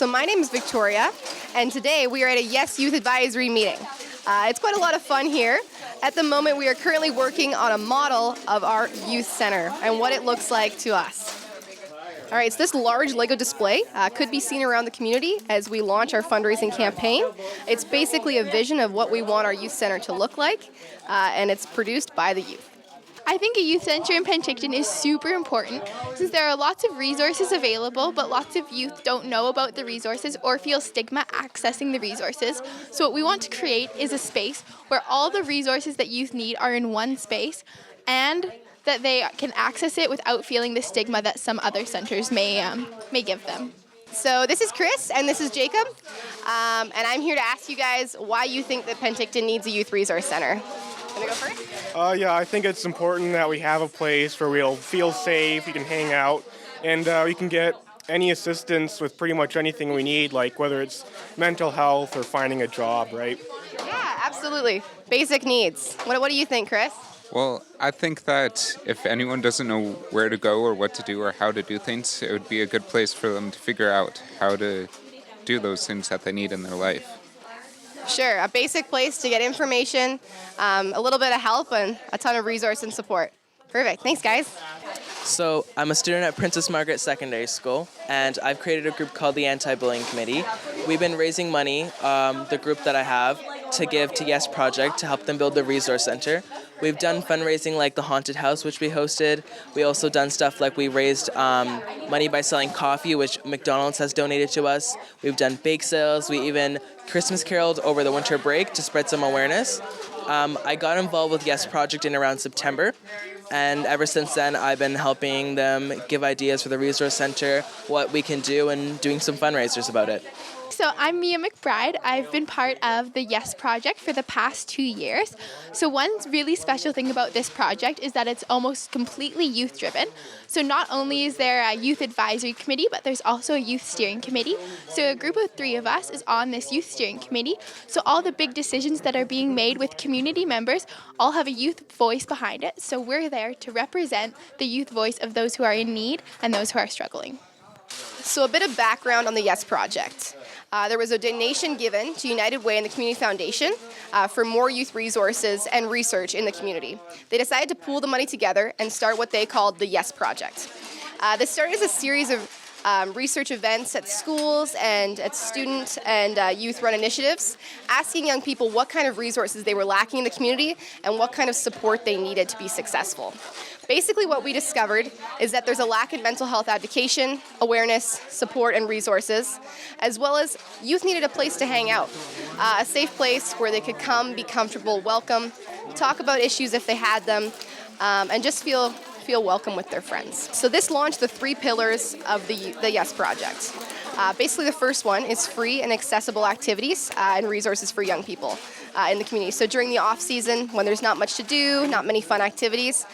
So my name is Victoria, and today we are at a Yes Youth Advisory meeting. It's quite a lot of fun here. At the moment, we are currently working on a model of our youth center and what it looks like to us. All right, so this large Lego display could be seen around the community as we launch our fundraising campaign. It's basically a vision of what we want our youth center to look like, and it's produced by the youth. I think a youth centre in Penticton is super important since there are lots of resources available, but lots of youth don't know about the resources or feel stigma accessing the resources. So what we want to create is a space where all the resources that youth need are in one space and that they can access it without feeling the stigma that some other centres may give them. So this is Chris and this is Jacob, and I'm here to ask you guys why you think that Penticton needs a youth resource centre. Can I go first? Yeah, I think it's important that we have a place where we'll feel safe, we can hang out, and we can get any assistance with pretty much anything we need, like whether it's mental health or finding a job, right? Yeah, absolutely. Basic needs. What do you think, Chris? Well, I think that if anyone doesn't know where to go or what to do or how to do things, it would be a good place for them to figure out how to do those things that they need in their life. Sure, a basic place to get information, a little bit of help, and a ton of resource and support. Perfect. Thanks, guys. So I'm a student at Princess Margaret Secondary School, and I've created a group called the Anti-Bullying Committee. We've been raising money, the group that I have, to give to Yes Project to help them build the resource center. We've done fundraising like the haunted house, which we hosted. We also done stuff like we raised money by selling coffee, which McDonald's has donated to us. We've done bake sales. We even Christmas caroled over the winter break to spread some awareness. I got involved with Yes Project in around September, and ever since then I've been helping them give ideas for the resource center, what we can do, and doing some fundraisers about it. So I'm Mia McBride. I've been part of the Yes Project for the past 2 years. So one really special thing about this project is that it's almost completely youth driven. So not only is there a youth advisory committee, but there's also a youth steering committee. So a group of 3 of us is on this youth steering committee. So all the big decisions that are being made with community members all have a youth voice behind it. So we're there to represent the youth voice of those who are in need and those who are struggling. So a bit of background on the Yes Project. There was a donation given to United Way and the Community Foundation for more youth resources and research in the community. They decided to pool the money together and start what they called the Yes Project. This started as a series of research events at schools and at student and youth-run initiatives, asking young people what kind of resources they were lacking in the community and what kind of support they needed to be successful. Basically, what we discovered is that there's a lack in mental health education, awareness, support, and resources, as well as youth needed a place to hang out, a safe place where they could come, be comfortable, welcome, talk about issues if they had them, and just feel welcome with their friends. So this launched the 3 pillars of the Yes Project. Basically, the first one is free and accessible activities and resources for young people in the community. So during the off season, when there's not much to do, not many fun activities,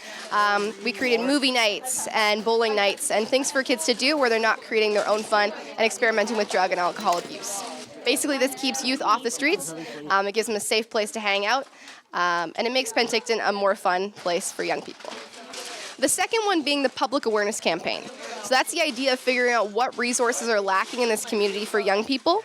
we created movie nights and bowling nights and things for kids to do where they're not creating their own fun and experimenting with drug and alcohol abuse. Basically, this keeps youth off the streets. It gives them a safe place to hang out, and it makes Penticton a more fun place for young people. The second one being the public awareness campaign. So that's the idea of figuring out what resources are lacking in this community for young people,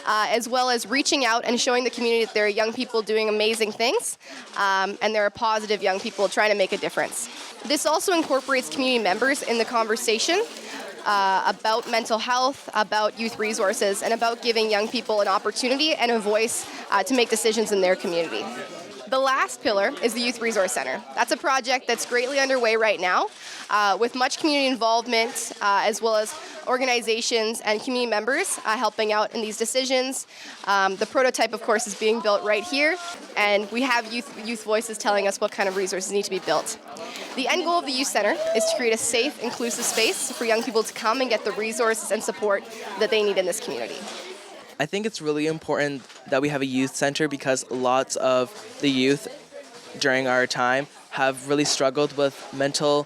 as well as reaching out and showing the community that there are young people doing amazing things, and there are positive young people trying to make a difference. This also incorporates community members in the conversation about mental health, about youth resources, and about giving young people an opportunity and a voice to make decisions in their community. The last pillar is the Youth Resource Center. That's a project that's greatly underway right now with much community involvement as well as organizations and community members helping out in these decisions. The prototype, of course, is being built right here, and we have youth voices telling us what kind of resources need to be built. The end goal of the Youth Center is to create a safe, inclusive space for young people to come and get the resources and support that they need in this community. I think it's really important that we have a youth center because lots of the youth during our time have really struggled with mental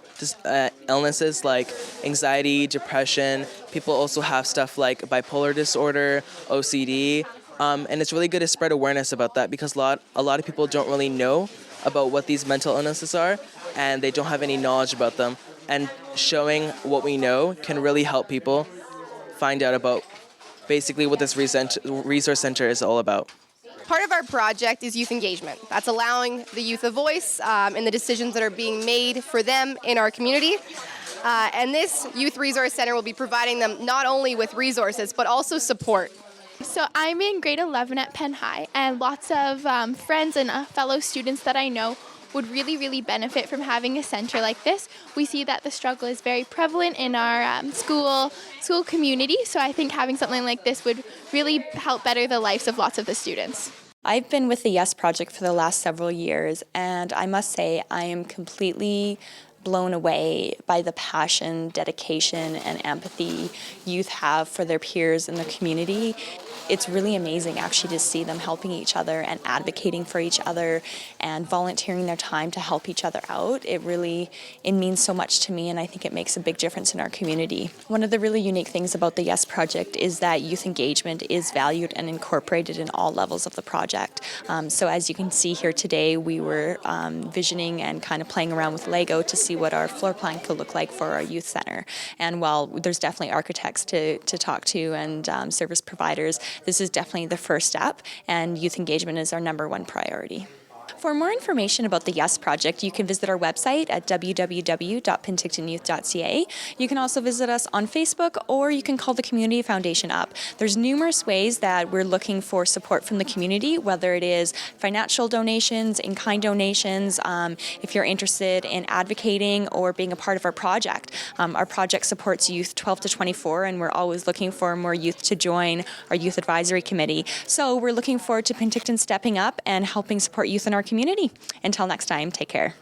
illnesses like anxiety, depression. People also have stuff like bipolar disorder, OCD, and it's really good to spread awareness about that because a lot of people don't really know about what these mental illnesses are and they don't have any knowledge about them. And showing what we know can really help people find out about basically what this resource center is all about. Part of our project is youth engagement. That's allowing the youth a voice in the decisions that are being made for them in our community. And this Youth Resource Center will be providing them not only with resources, but also support. So I'm in grade 11 at Penn High, and lots of friends and fellow students that I know would really benefit from having a center like this. We see that the struggle is very prevalent in our school community, so I think having something like this would really help better the lives of lots of the students. I've been with the Yes Project for the last several years, and I must say I am completely blown away by the passion, dedication, and empathy youth have for their peers in the community. It's really amazing actually to see them helping each other and advocating for each other and volunteering their time to help each other out. It means so much to me, and I think it makes a big difference in our community. One of the really unique things about the Yes Project is that youth engagement is valued and incorporated in all levels of the project. So as you can see here today, we were visioning and kind of playing around with Lego to see what our floor plan could look like for our youth center. And while there's definitely architects to talk to and service providers, this is definitely the first step, and youth engagement is our #1 priority. For more information about the Yes Project, you can visit our website at www.pentictonyouth.ca. You can also visit us on Facebook, or you can call the Community Foundation up. There's numerous ways that we're looking for support from the community, whether it is financial donations, in-kind donations, if you're interested in advocating or being a part of our project. Our project supports youth 12 to 24, and we're always looking for more youth to join our Youth Advisory Committee. So we're looking forward to Penticton stepping up and helping support youth in our community. Until next time, take care.